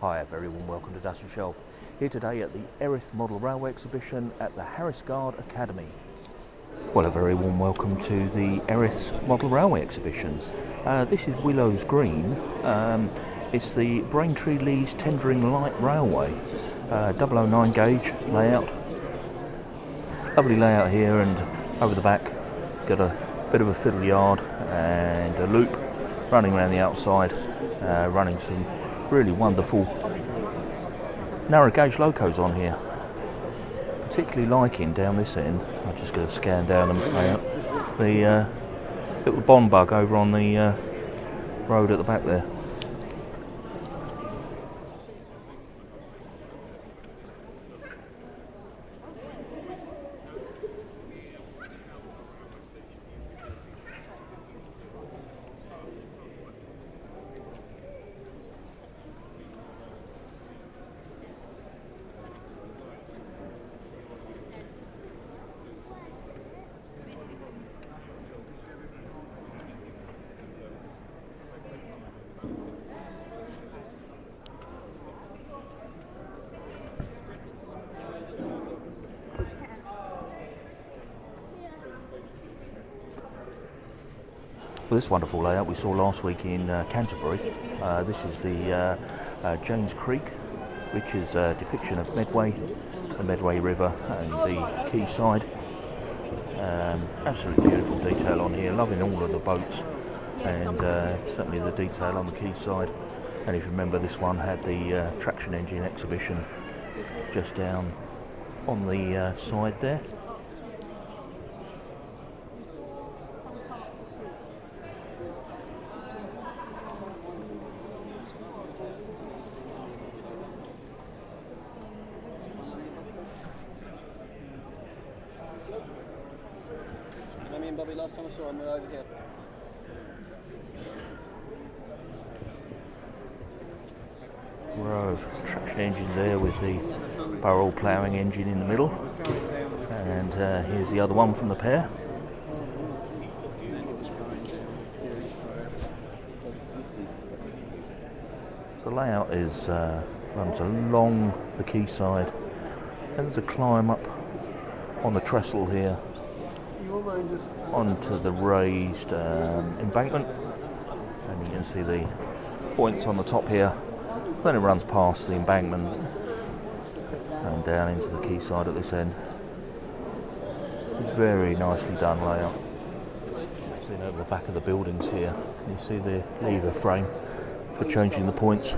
Hi, a very warm welcome to Dust and Shelf. Here today at the Erith Model Railway Exhibition at the Harrisguard Academy. Well, a very warm welcome to the Erith Model Railway Exhibition. This is Willows Green. It's the Braintree Leeds Tendering Light Railway, 009 gauge layout. Lovely layout here, and over the back got a bit of a fiddle yard and a loop running around the outside, running some really wonderful narrow gauge locos on here. Particularly liking down this end. I'm just going to scan down and layout the little bond bug over on the road at the back there. Well, this wonderful layout we saw last week in Canterbury. This is the James Creek, which is a depiction of Medway, the Medway River and the quayside. Absolutely beautiful detail on here, loving all of the boats and certainly the detail on the quayside. And if you remember, this one had the traction engine exhibition just down on the side there. Last time I saw him, we were over here. Row of traction engines there with the barrel ploughing engine in the middle, and here's the other one from the pair. The layout is runs along the quayside, and there's a climb up on the trestle here onto the raised embankment, and you can see the points on the top here. Then it runs past the embankment and down into the quayside at this end. Very nicely done layout. Seen over the back of the buildings here, can you see the lever frame for changing the points?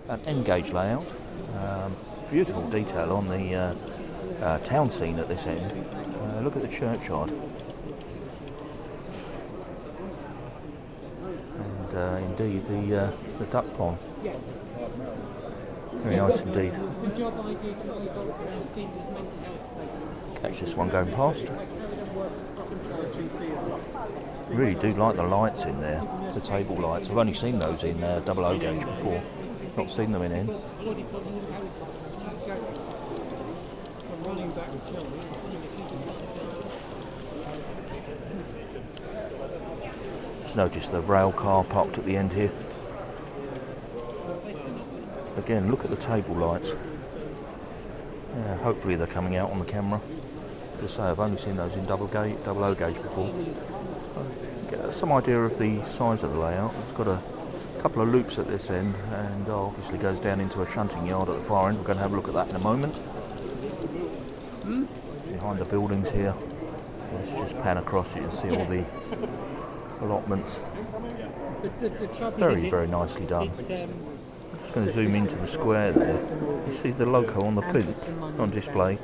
An N-gauge layout, beautiful detail on the town scene at this end. Look at the churchyard, and indeed the duck pond. Very nice indeed. Catch this one going past. Really do like the lights in there, the table lights. I've only seen those in 00 gauge before. Not seen them in N. Just notice the rail car parked at the end here. Again, look at the table lights. Hopefully they're coming out on the camera. As I say, I've only seen those in 00 gauge before. Get some idea of the size of the layout. It's got a couple of loops at this end, and obviously goes down into a shunting yard at the far end. We're going to have a look at that in a moment. Behind the buildings here, Let's just pan across, you can see all the allotments. Very, very nicely done. I'm just going to zoom into the square there. You see the loco on the plinth on display,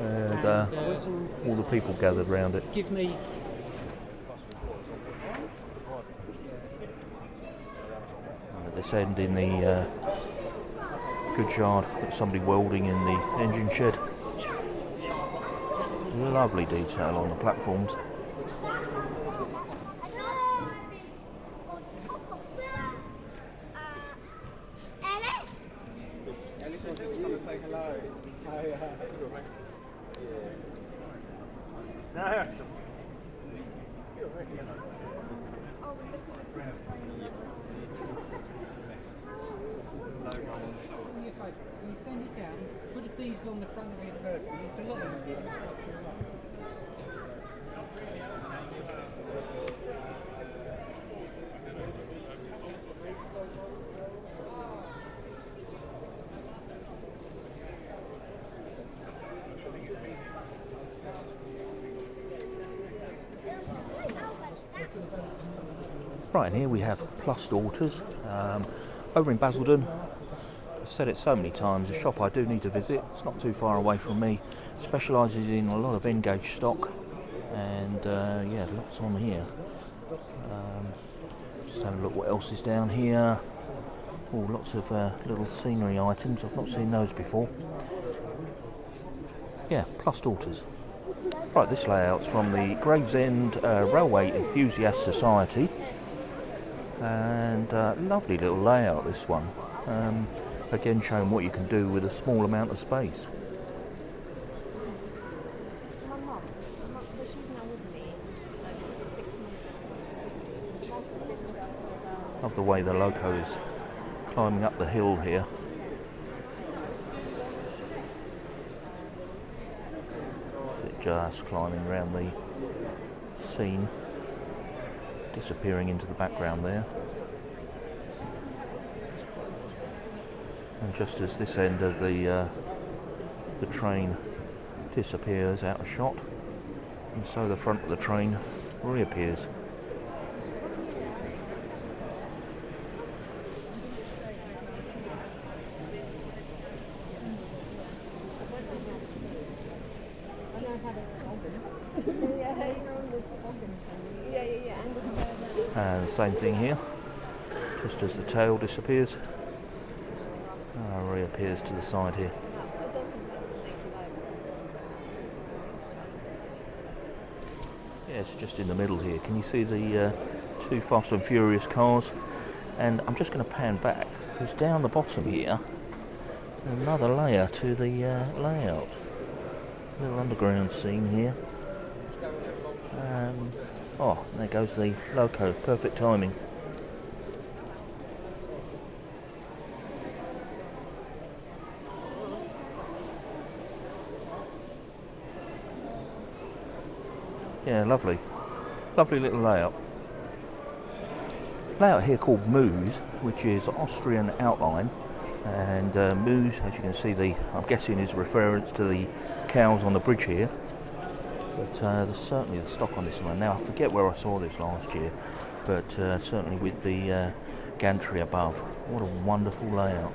and all the people gathered around it. At this end in the goods yard, got somebody welding in the engine shed. Lovely detail on the platforms. You stand it down, put a diesel on the front of it first, because it's a lot easier. Right, and here we have Plus Daughters over in Basildon. I've said it so many times, a shop I do need to visit. It's not too far away from me. Specialises in a lot of N-gauge stock, and yeah, lots on here. Just having a look what else is down here. Oh, lots of little scenery items. I've not seen those before. Yeah, Plus Daughters. Right, this layout's from the Gravesend Railway Enthusiast Society, and lovely little layout, this one. Again, showing what you can do with a small amount of space. Love the way the loco is climbing up the hill here. Just climbing around the scene, disappearing into the background there. And just as this end of the train disappears out of shot, and so the front of the train reappears. And same thing here, just as the tail disappears, reappears to the side here. Yeah, it's just in the middle here. Can you see the two Fast and Furious cars? And I'm just going to pan back, because down the bottom here, another layer to the layout. Little underground scene here. Oh, there goes the loco, perfect timing. Yeah, lovely. Lovely little layout. Layout here called Moos, which is Austrian outline. And Moos, as you can see, I'm guessing is a reference to the cows on the bridge here. But there's certainly the stock on this one. Now, I forget where I saw this last year, but certainly with the gantry above. What a wonderful layout.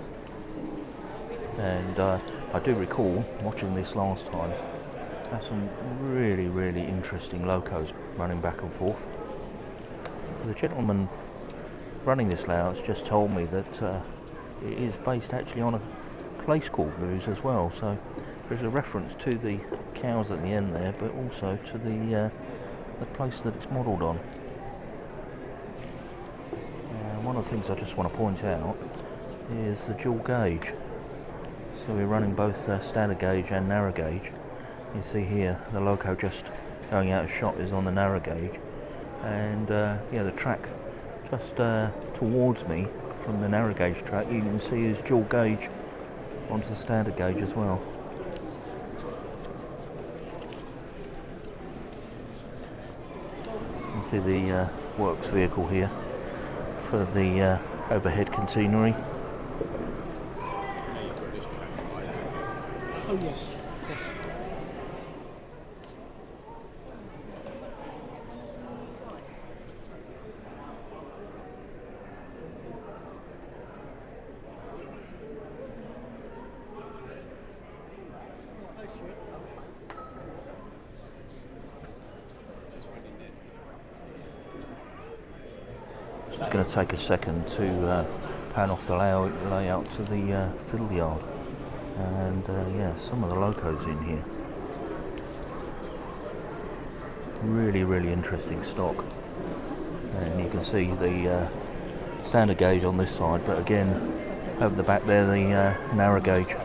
And I do recall watching this last time. There's some really, really interesting locos running back and forth. The gentleman running this layout has just told me that it is based actually on a place called Moos as well. So there's a reference to the cows at the end there, but also to the place that it's modelled on. One of the things I just want to point out is the dual gauge. So we're running both standard gauge and narrow gauge. You see here the loco just going out of shot is on the narrow gauge, and yeah, the track just towards me from the narrow gauge track, you can see is dual gauge onto the standard gauge as well. You can see the works vehicle here for the overhead catenary. Oh yes, yes. Just going to take a second to pan off the layout to the fiddle yard, and yeah, some of the locos in here. Really interesting stock, and you can see the standard gauge on this side, but again over the back there the narrow gauge.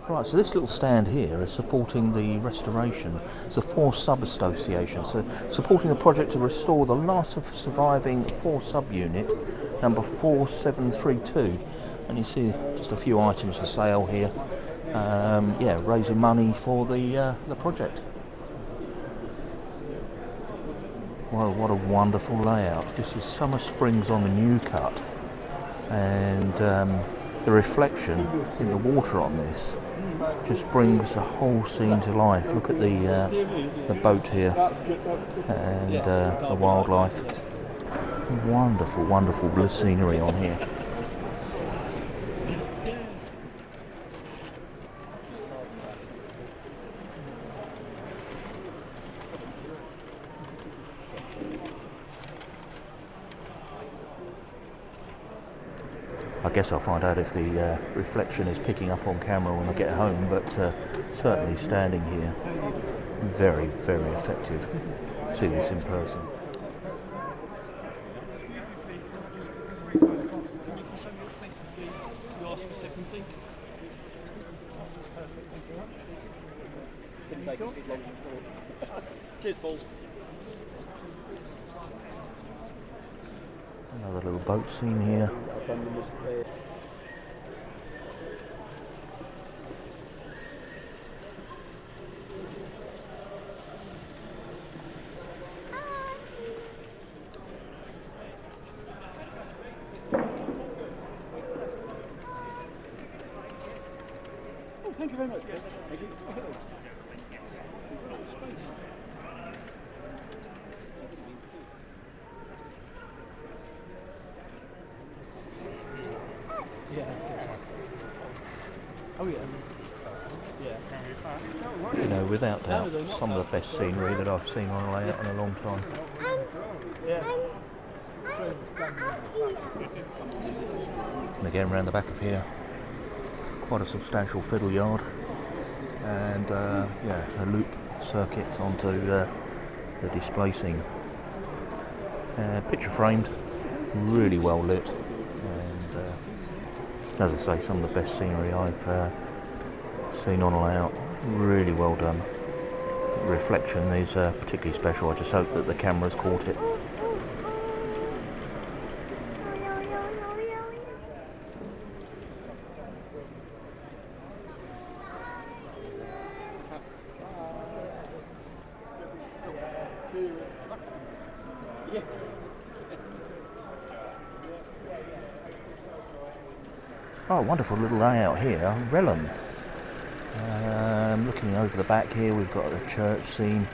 Right, so this little stand here is supporting the restoration. It's a 4 sub-association, so supporting a project to restore the last of surviving 4 sub-unit, number 4732. And you see just a few items for sale here. Yeah, raising money for the project. Well, what a wonderful layout. This is Summer Springs on the new cut, and the reflection in the water on this just brings the whole scene to life. Look at the boat here and the wildlife. Wonderful scenery on here. I guess I'll find out if the reflection is picking up on camera when I get home, but certainly standing here, very effective. See this in person. Cheers, Paul. Another little boat scene here. Oh, thank you very much. Thank you. Space. Oh yeah. You know, without doubt, some of the best scenery that I've seen on a layout in a long time. And again, round the back of here, quite a substantial fiddle yard, and yeah, a loop circuit onto the display scene. Picture framed, really well lit, and as I say, some of the best scenery I've seen on a layout. Really well done. The reflection is particularly special. I just hope that the camera's caught it. Oh, wonderful little layout here, Relham. Looking over the back here, we've got the church scene,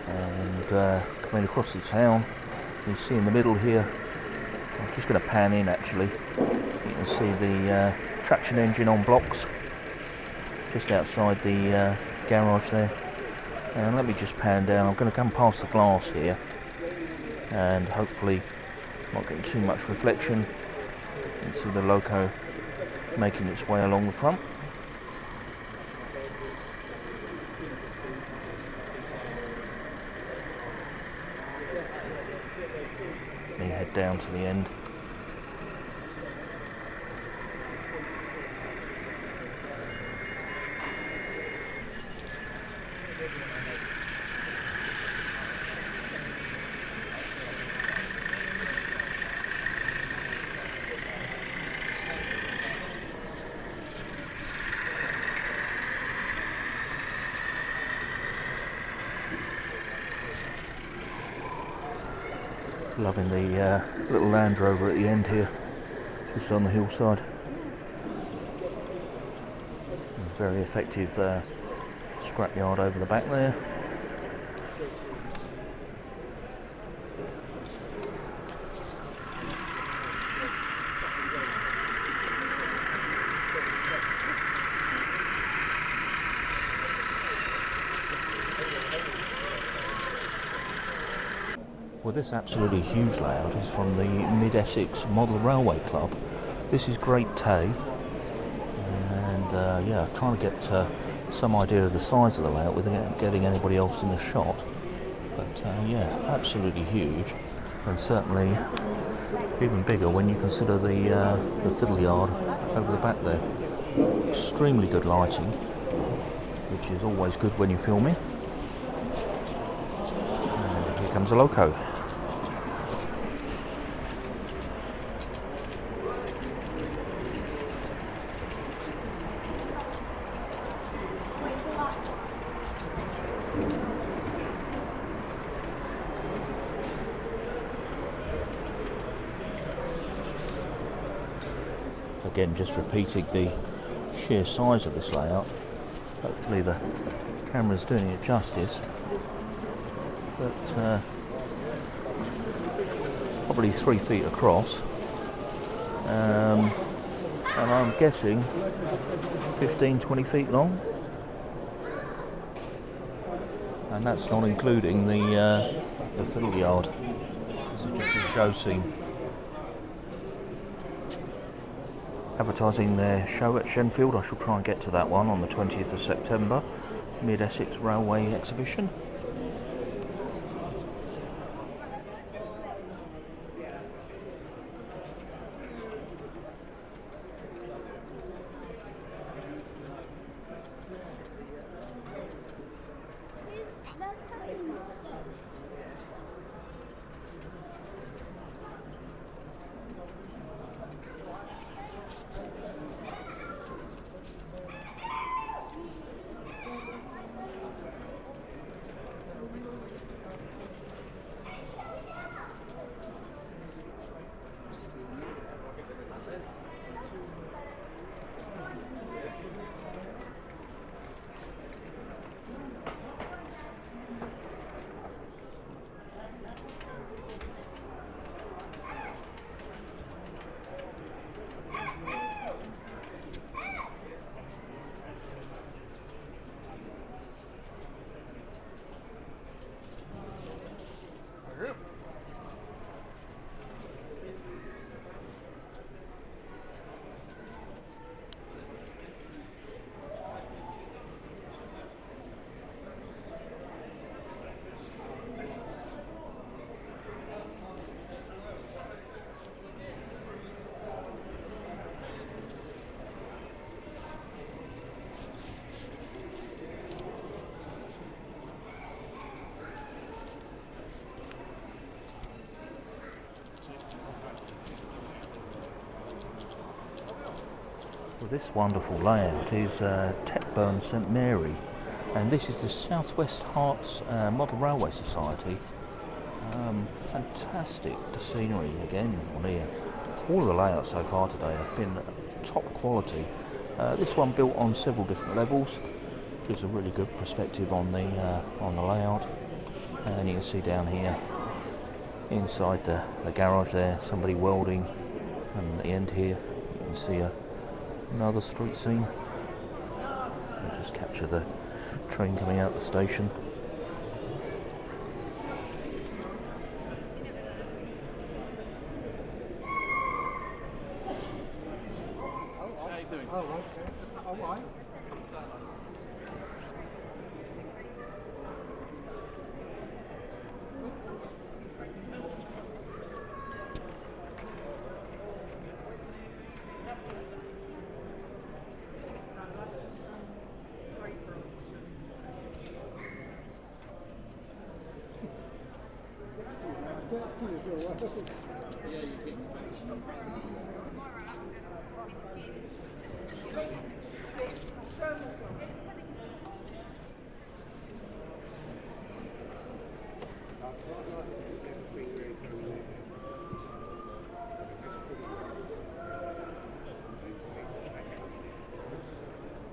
and coming across the town, you see in the middle here, I'm just going to pan in actually, you can see the traction engine on blocks, just outside the garage there. And let me just pan down, I'm going to come past the glass here, and hopefully not getting too much reflection. You can see the loco making its way along the front. Let me head down to the end. Loving the little Land Rover at the end here, just on the hillside. Very effective scrapyard over the back there. Well, this absolutely huge layout is from the Mid-Essex Model Railway Club. This is Great Tay, and yeah, trying to get some idea of the size of the layout without getting anybody else in the shot. But yeah, absolutely huge, and certainly even bigger when you consider the fiddle yard over the back there. Extremely good lighting, which is always good when you're filming. And here comes a loco. Again, just repeating the sheer size of this layout. Hopefully the camera's doing it justice. But probably 3 feet across. And I'm guessing 15-20 feet long. And that's not including the fiddle yard. This is just a show scene. Advertising their show at Shenfield. I shall try and get to that one on the 20th of September. Mid-Essex Railway Exhibition. Well, this wonderful layout is Tedburn St, and this is the Southwest Herts Model Railway Society. Fantastic scenery again on here. All of the layouts so far today have been top quality. This one built on several different levels, gives a really good perspective on the layout. And you can see down here inside the garage there, somebody welding, and at the end here you can see another street scene. I'll just capture the train coming out the station.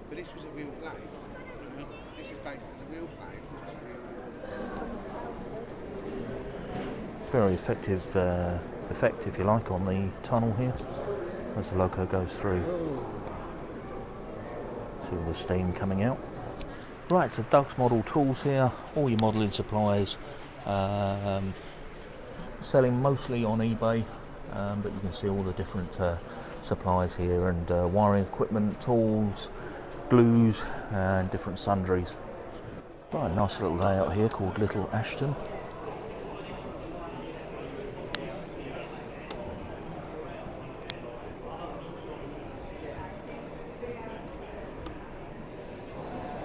But this was a real lathe. This is based on the real lathe. Very effective effect, if you like, on the tunnel here as the loco goes through. See all the steam coming out. Right, so Doug's Model Tools here, all your modelling supplies, selling mostly on eBay, but you can see all the different supplies here, and wiring equipment, tools, glues and different sundries. Right, nice little layout here called Little Ashton.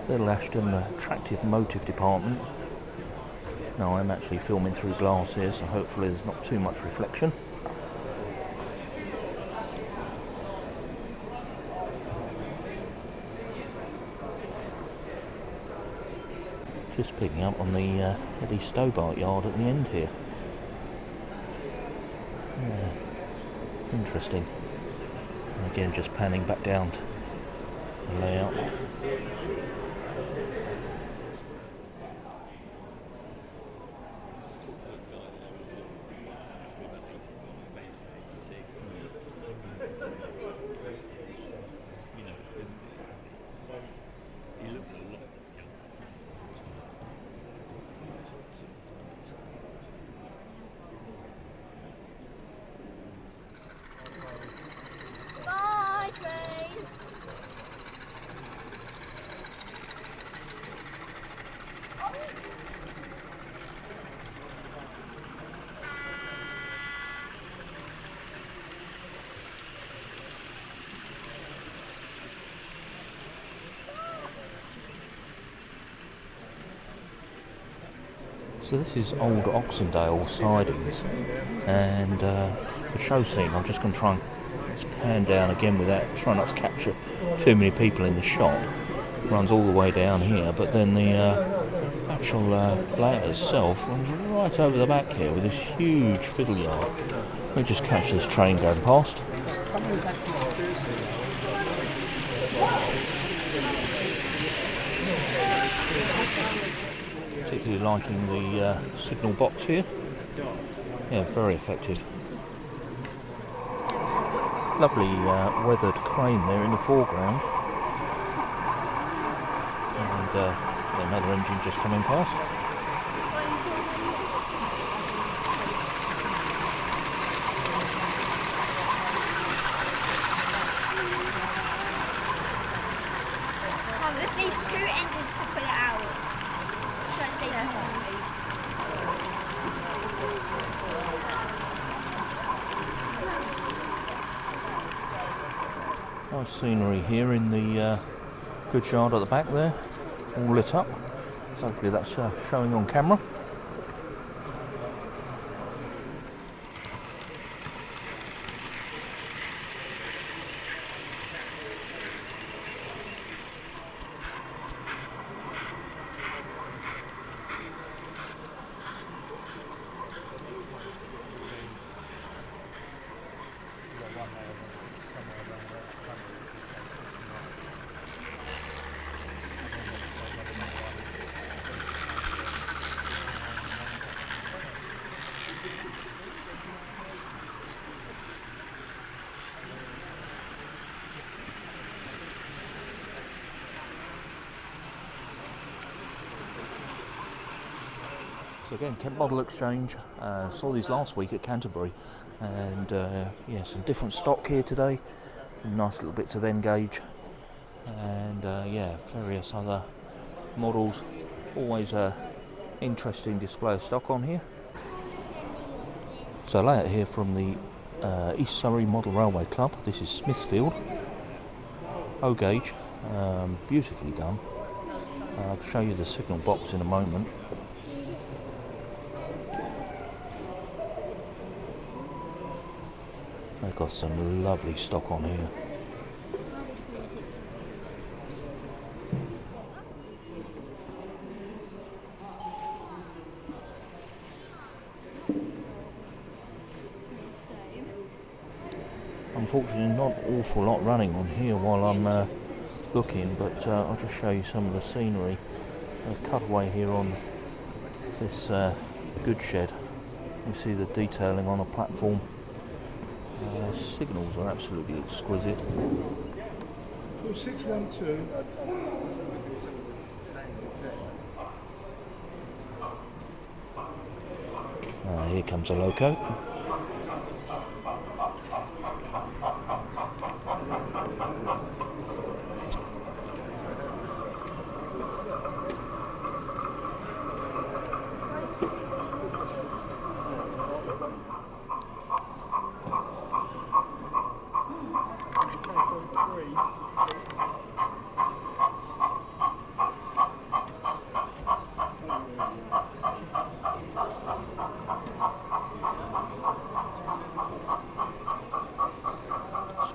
Little Ashton, attractive motive department. Now I'm actually filming through glass here, so hopefully there's not too much reflection. Just picking up on the Eddie Stobart yard at the end here. Yeah, interesting. And again, just panning back down to the layout. So this is old Oxendale Sidings, and the show scene. I'm just going to try and pan down again with that, try not to capture too many people in the shot. Runs all the way down here, but then the actual layout itself runs right over the back here with this huge fiddle yard. Let me just catch this train going past. Particularly liking the signal box here. Yeah, very effective. Lovely weathered crane there in the foreground. And another engine just coming past. This needs 2 engines to put it out. Should I say that? Nice scenery here in the goods yard at the back there, all lit up. Hopefully that's showing on camera. So again, Kent Model Exchange, saw these last week at Canterbury, and yeah, some different stock here today, nice little bits of N gauge, and yeah, various other models. Always a interesting display of stock on here. So layout here from the East Surrey Model Railway Club. This is Smithfield, O gauge, beautifully done. I'll show you the signal box in a moment. They've got some lovely stock on here. Unfortunately, not an awful lot running on here while I'm looking, but I'll just show you some of the scenery. A cutaway here on this goods shed. You see the detailing on the platform. Signals are absolutely exquisite. 4612. Here comes a loco.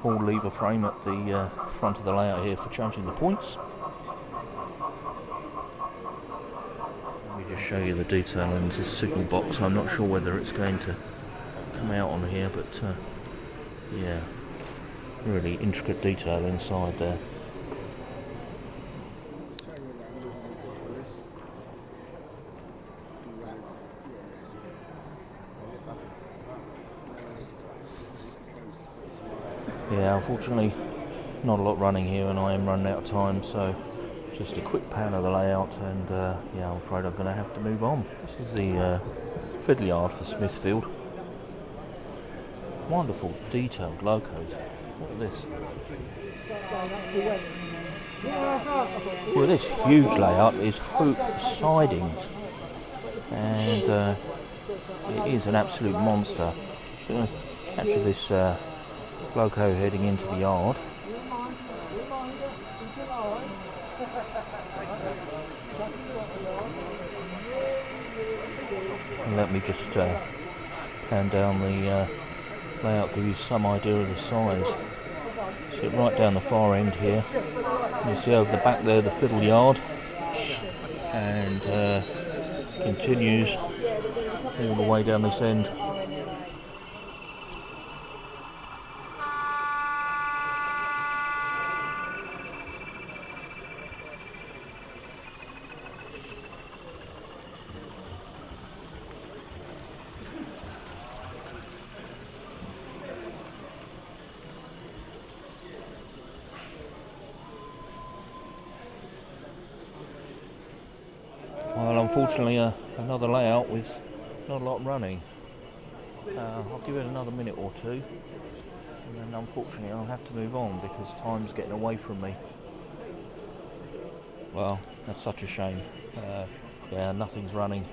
Small lever frame at the front of the layout here for changing the points. Let me just show you the detail in this signal box. I'm not sure whether it's going to come out on here, but yeah, really intricate detail inside there. Yeah, unfortunately not a lot running here and I am running out of time, so just a quick pan of the layout, and yeah, I'm afraid I'm going to have to move on. This is the fiddle yard for Smithfield. Wonderful detailed locos. Look at this. Well, this huge layout is Hope Sidings, and it is an absolute monster. So I'm going to capture this loco heading into the yard. And let me just pan down the layout, give you some idea of the size. Sit right down the far end here. You see over the back there the fiddle yard, and continues all the way down this end. Well, unfortunately, another layout with not a lot running. I'll give it another minute or two, and then unfortunately I'll have to move on because time's getting away from me. Well, that's such a shame. Yeah, nothing's running.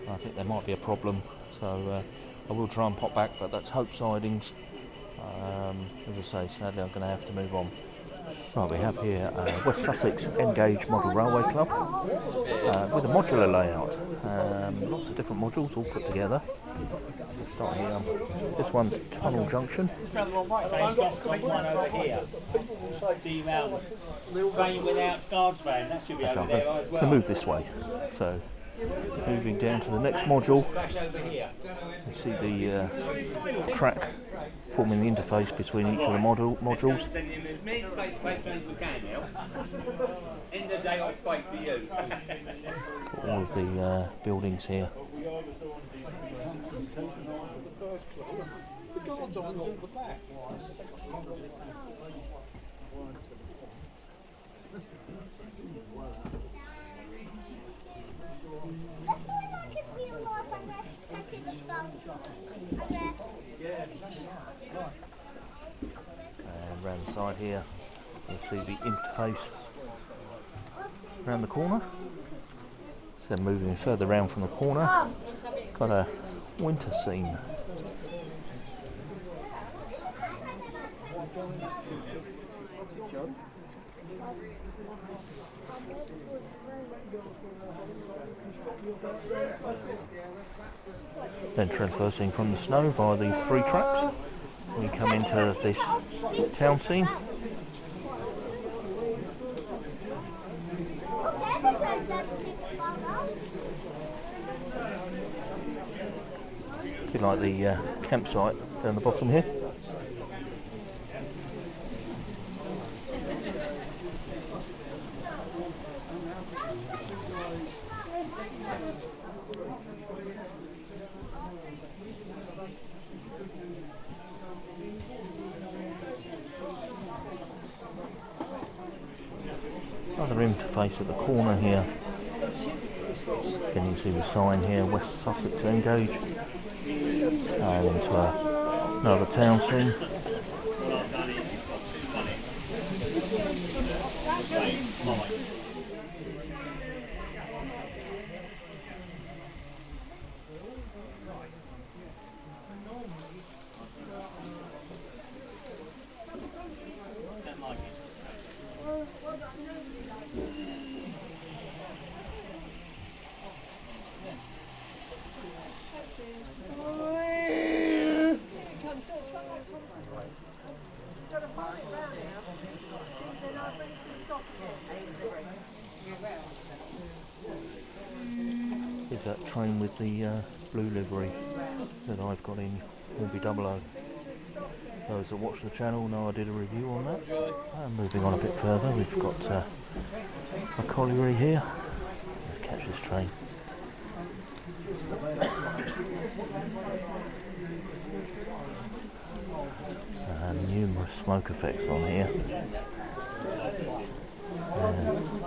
I think there might be a problem, so I will try and pop back, but that's Hope Sidings. As I say, sadly I'm going to have to move on. Right, we have here West Sussex Engage Model Railway Club with a modular layout. Lots of different modules all put together. Let's start here. This one's Tunnel Junction. One over here. Train without guards van, that should be over there as well. I'll move this way. So, moving down to the next module. You see the track forming the interface between each of the modules. As many freight trains we can now. End the day off freight for you. Got all of the buildings here. And around the side here, you'll see the interface around the corner. So moving further round from the corner, got a winter scene. Then traversing from the snow via these three tracks we come into this town scene. A bit like the campsite down the bottom here. Another interface at the corner here. Again, you can see the sign here, West Sussex Engage. And into another town scene. Here's that train with the blue livery that I've got in Hornby 00. Those that watch the channel know I did a review on that. Moving on a bit further, we've got a colliery here. Let's catch this train. Numerous smoke effects on here.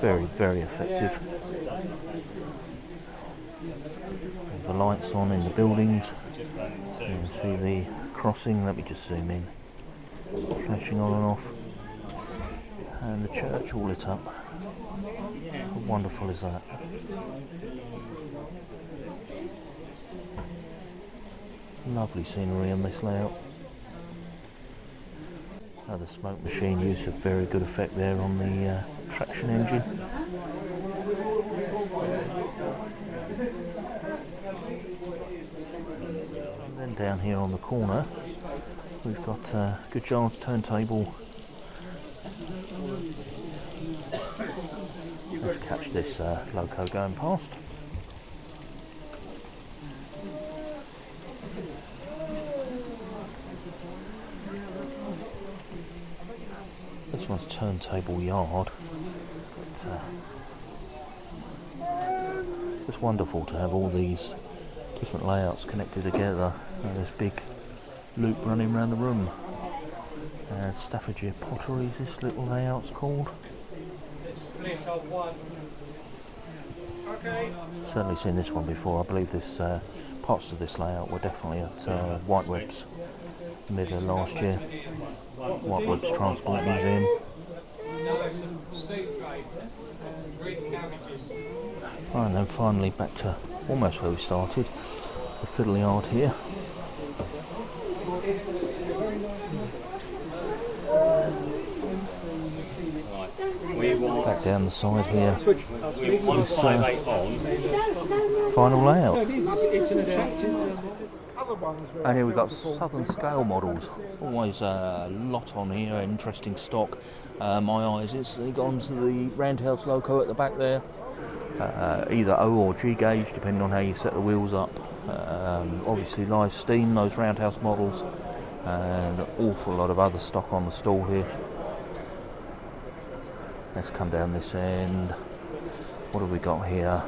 Very, very effective. The lights on in the buildings. You can see the crossing. Let me just zoom in. Flashing on and off. And the church all lit up. How wonderful is that? Lovely scenery on this layout. The smoke machine used a very good effect there on the traction engine. And then down here on the corner we've got a good yard's turntable. Let's catch this loco going past. This one's turntable yard. It's wonderful to have all these different layouts connected together. And this big loop running around the room. And Staffordshire Pottery is this little layout's called. Certainly seen this one before. I believe this parts of this layout were definitely at Whiteweb's middle of last year. Whiteweb's Transport Museum. And then finally back to almost where we started, the fiddle yard here. Back down the side here, this final layout. And here we've got southern scale models. Always a lot on here, interesting stock. My eyes instantly gone to the roundhouse loco at the back there. Either O or G gauge, depending on how you set the wheels up. Obviously live steam, those roundhouse models, and an awful lot of other stock on the stall here. Let's come down this end. What have we got here?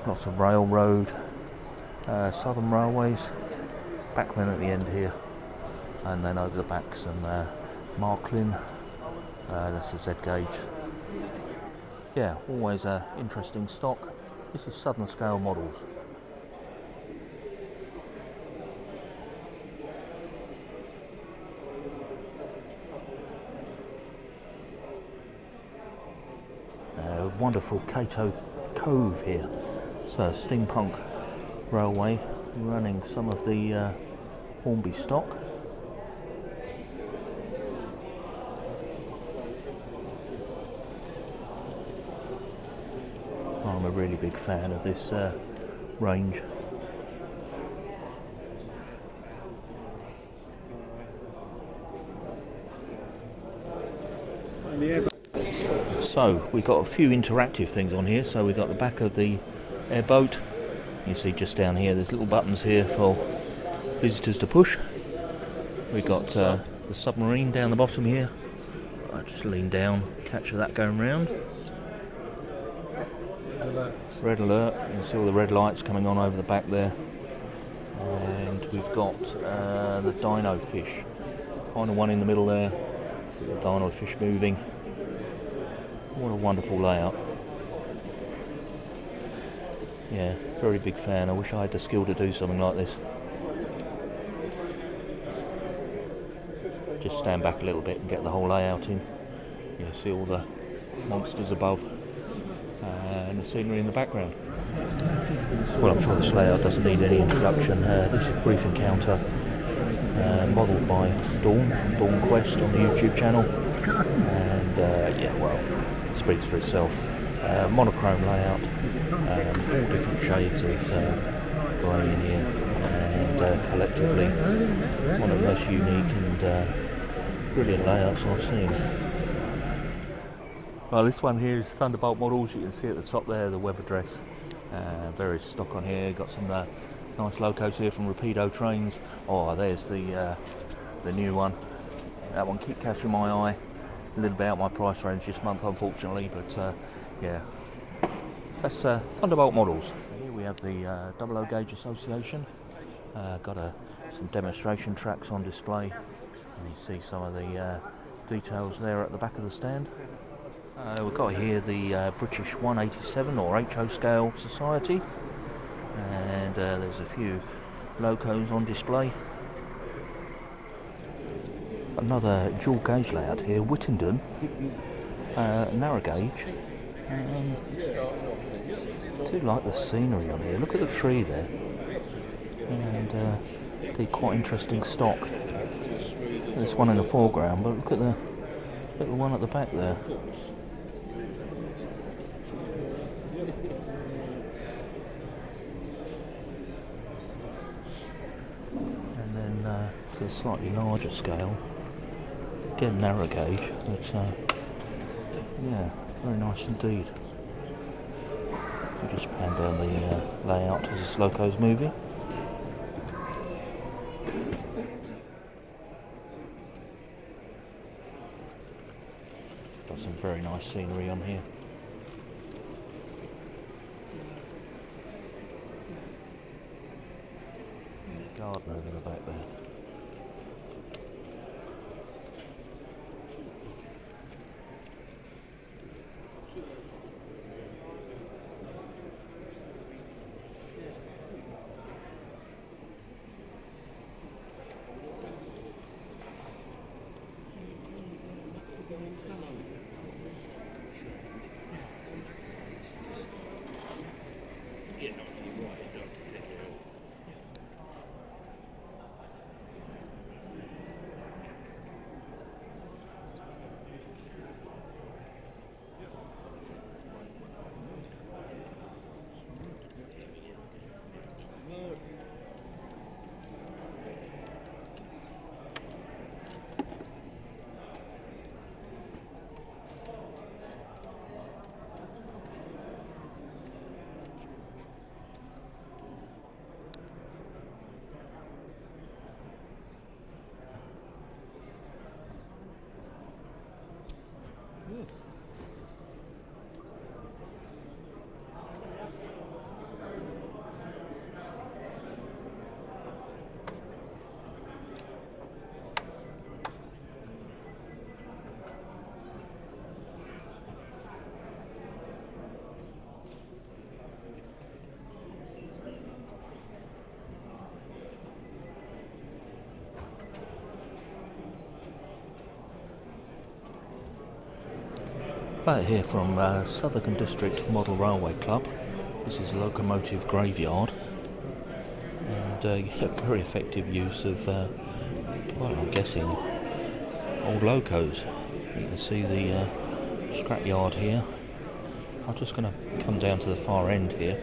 Lots of railroad, Southern Railways, Backman at the end here, and then over the backs and Marklin. That's the Z gauge. Yeah, always interesting stock. This is southern scale models. Wonderful Cato Cove here. So steampunk railway running some of the Hornby stock. I'm a really big fan of this range. So we've got a few interactive things on here. So we've got the back of the airboat. You see just down here there's little buttons here for visitors to push. We've got the submarine down the bottom here. I just lean down, capture that going round. Red alert, you can see all the red lights coming on over the back there. And we've got the dino fish. Final one in the middle there. See the dino fish moving. What a wonderful layout. Yeah, very big fan. I wish I had the skill to do something like this. Just stand back a little bit and get the whole layout in. You see all the monsters above and the scenery in the background. Well, I'm sure this layout doesn't need any introduction. This is a brief encounter modelled by Dawn from Dawn Quest on the YouTube channel. And yeah, well, it speaks for itself. Monochrome layout, all different shades of grey in here, and collectively one of the most unique and brilliant layouts I've seen. Well, this one here is Thunderbolt models. You can see at the top there the web address. Various stock on here. Got some nice locos here from Rapido trains. Oh, there's the new one. That one keep catching my eye. A little bit out my price range this month, unfortunately, but yeah, that's Thunderbolt models. Here we have the 00 Gauge Association. Got some demonstration tracks on display, and you see some of the details there at the back of the stand. We've got here the British 187 or HO scale society, and there's a few locos on display. Another dual gauge layout here, Wittenden, narrow gauge. I do like the scenery on here. Look at the tree there, and they're quite interesting stock. There's one in the foreground, but look at the little one at the back there. And then to a slightly larger scale, again narrow gauge, but yeah, very nice indeed. We'll just pan down the layout as this loco's moving. Got some very nice scenery on here. Garden over the back there. Back here from Southwark District Model Railway Club. This is Locomotive Graveyard, and yeah, very effective use of, well, I'm guessing, old locos. You can see the scrapyard here. I'm just going to come down to the far end here.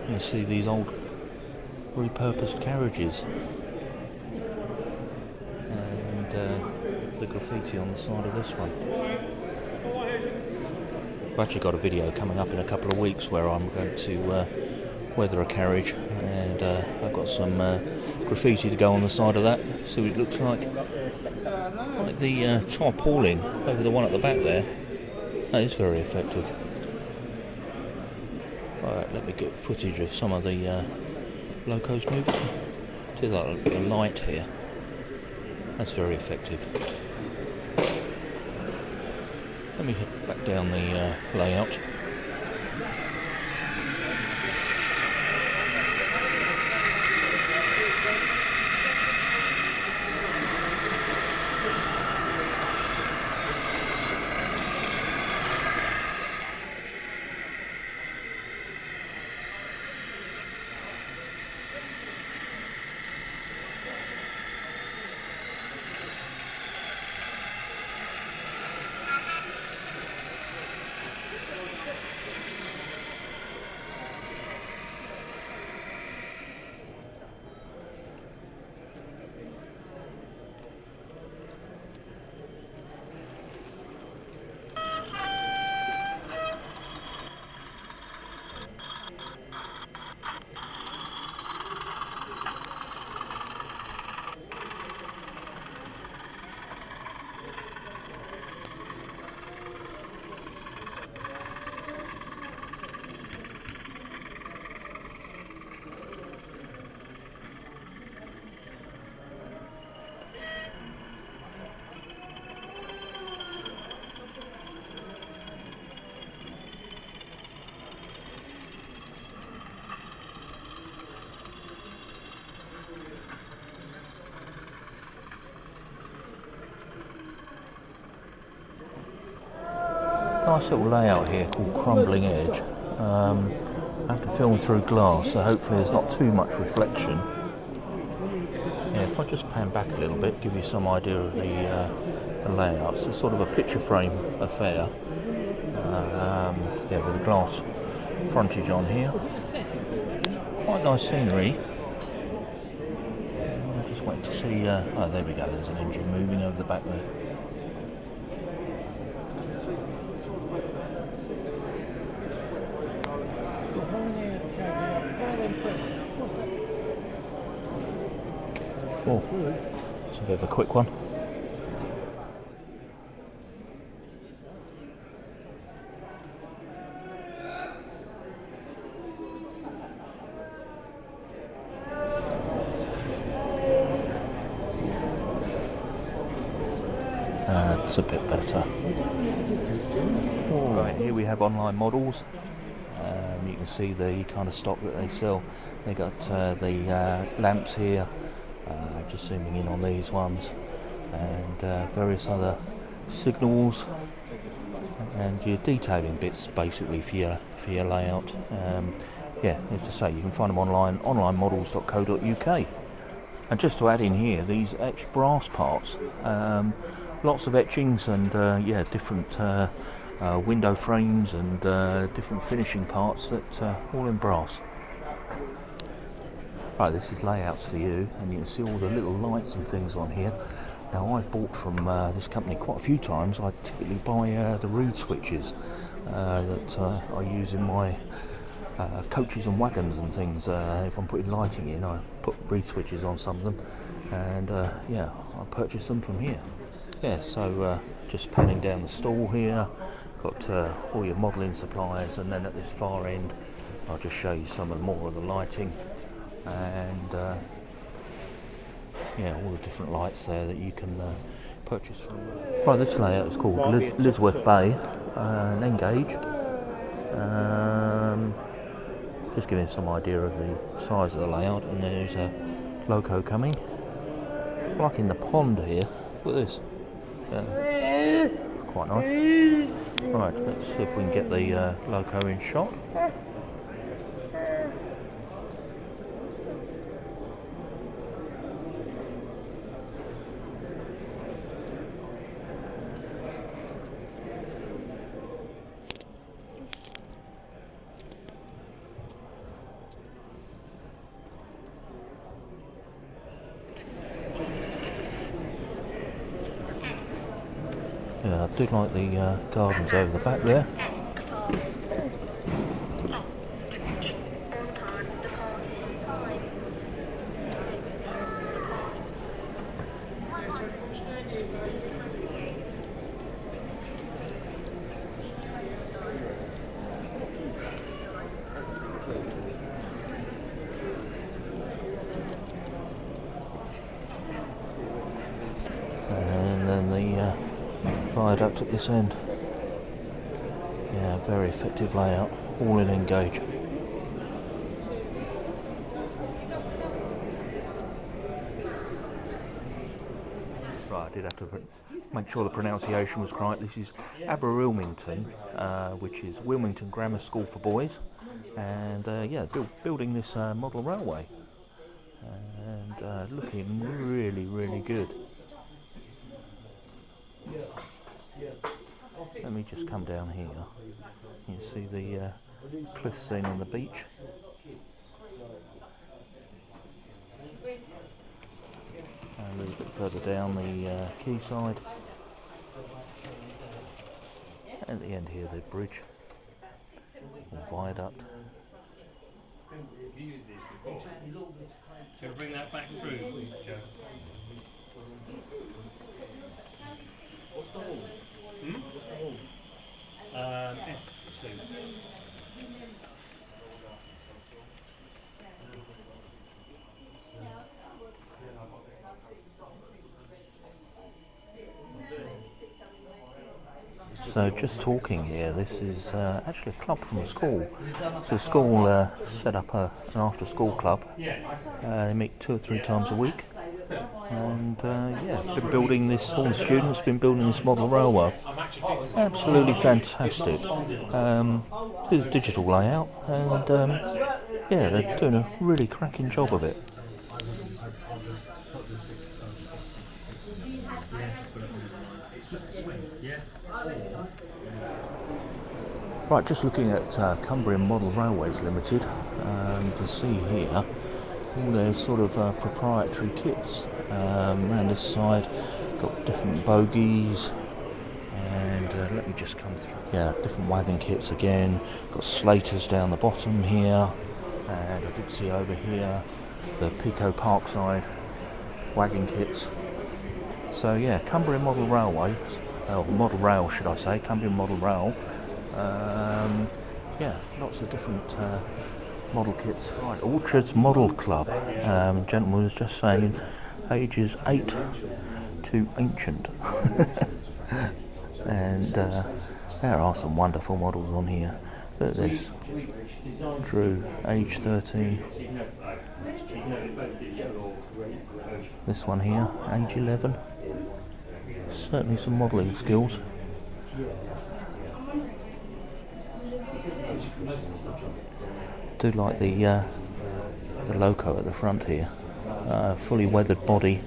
You can see these old repurposed carriages, and the graffiti on the side of this one. I've actually got a video coming up in a couple of weeks where I'm going to weather a carriage, and I've got some graffiti to go on the side of that, see what it looks like. Like the tarpaulin over the one at the back there, that is very effective. Alright, let me get footage of some of the locos moving. Do like a bit of light here. That's very effective. Let me head back down the layout. Nice little layout here called Crumbling Edge. I have to film through glass, so hopefully there's not too much reflection. Yeah, if I just pan back a little bit, give you some idea of the layout. It's sort of a picture frame affair. Yeah, with the glass frontage on here. Quite nice scenery. I'm just waiting to see. Oh, there we go. There's an engine moving over the back there. Oh, it's a bit of a quick one. That's a bit better. Right, here we have online models. You can see the kind of stock that they sell. They got the lamps here. Just zooming in on these ones, and various other signals, and your detailing bits basically for your layout. Yeah, as I say, you can find them online, onlinemodels.co.uk. And just to add in here, these etched brass parts, lots of etchings, and yeah, different window frames and different finishing parts that all in brass. Right, this is layouts for you, and you can see all the little lights and things on here. Now, I've bought from this company quite a few times. I typically buy the reed switches that I use in my coaches and wagons and things. If I'm putting lighting in, I put reed switches on some of them, and yeah, I purchase them from here. Yeah, so just panning down the stall here, got all your modelling supplies, and then at this far end, I'll just show you some of more of the lighting. And yeah, all the different lights there that you can purchase from. Right, this layout is called Lisworth Bay, an N-gauge. Just giving some idea of the size of the layout, and there's a loco coming. Like in the pond here. Look at this. Quite nice. Right, let's see if we can get the loco in shot. Yeah, I do like the gardens over the back there. And then the viaduct at this end. Yeah, very effective layout, all in engage. Right, I did have to make sure the pronunciation was correct. This is Aberilmington, which is Wilmington Grammar School for Boys, and yeah, building this model railway, and looking really good. Let me just come down here. You can see the cliff scene on the beach. And a little bit further down the quayside. And at the end here, the bridge or viaduct. Shall we bring that back through, Joe? What's the hall? What's the hall? F2. So just talking here, this is actually a club from a school. So the school set up an after school club. They meet 2 or 3 times a week. And yeah, been building this, all the students been building this model railway. Absolutely fantastic. It's a digital layout, and yeah, they're doing a really cracking job of it. Right, just looking at Cumbrian Model Railways Limited, you can see here all their sort of proprietary kits. Around this side, got different bogies, and let me just come through. Yeah, different wagon kits again. Got slaters down the bottom here, and I did see over here the Pico Parkside wagon kits. So yeah, Cumbrian Model Railways, Model Rail should I say, Cumbrian Model Rail. Yeah, lots of different model kits. Right, Orchards Model Club. Gentleman was just saying ages 8 to ancient. And there are some wonderful models on here. Look at this. Drew, age 13. This one here, age 11. Certainly some modelling skills. Do like the loco at the front here. Fully weathered body.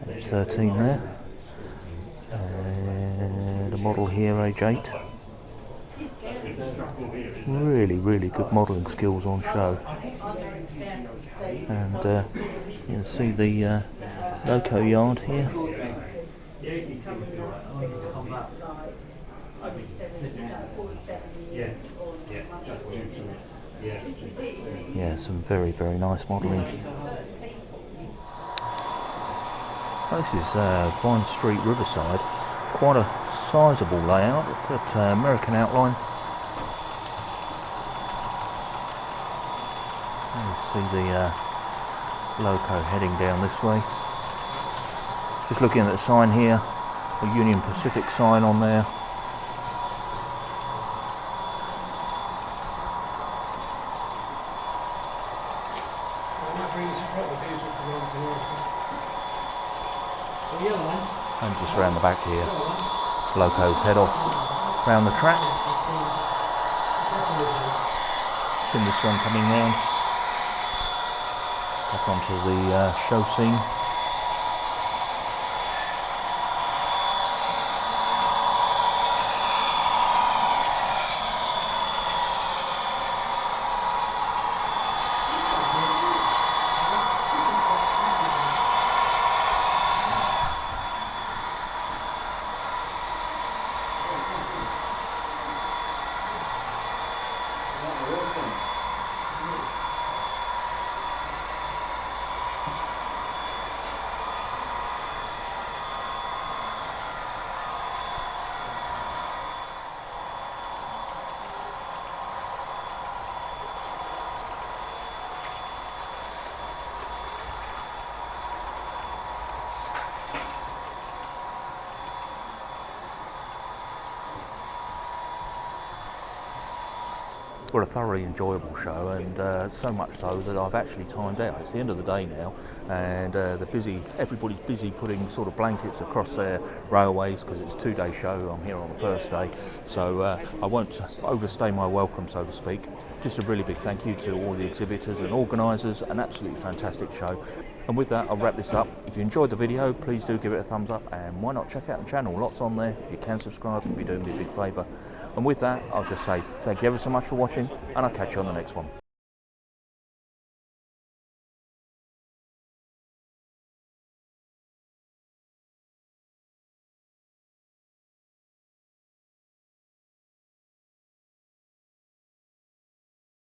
Age 13 there. And a model here, age 8. Really good modelling skills on show. And you can see the loco yard here. Yeah, some very nice modelling. This is Vine Street, Riverside. Quite a sizable layout, but American outline. You see the loco heading down this way. Just looking at the sign here, the Union Pacific sign on there. And just round the back here, locos head off round the track. Then this one coming round back onto the show scene. well, a thoroughly enjoyable show, and so much so that I've actually timed out. It's the end of the day now, and everybody's busy putting sort of blankets across their railways because it's a 2-day show. I'm here on the first day, so I won't overstay my welcome, so to speak. Just a really big thank you to all the exhibitors and organisers. An absolutely fantastic show. And with that, I'll wrap this up. If you enjoyed the video, please do give it a thumbs up, and why not check out the channel? Lots on there. If you can subscribe, you'd be doing me a big favour. And with that, I'll just say thank you ever so much for watching, and I'll catch you on the next one.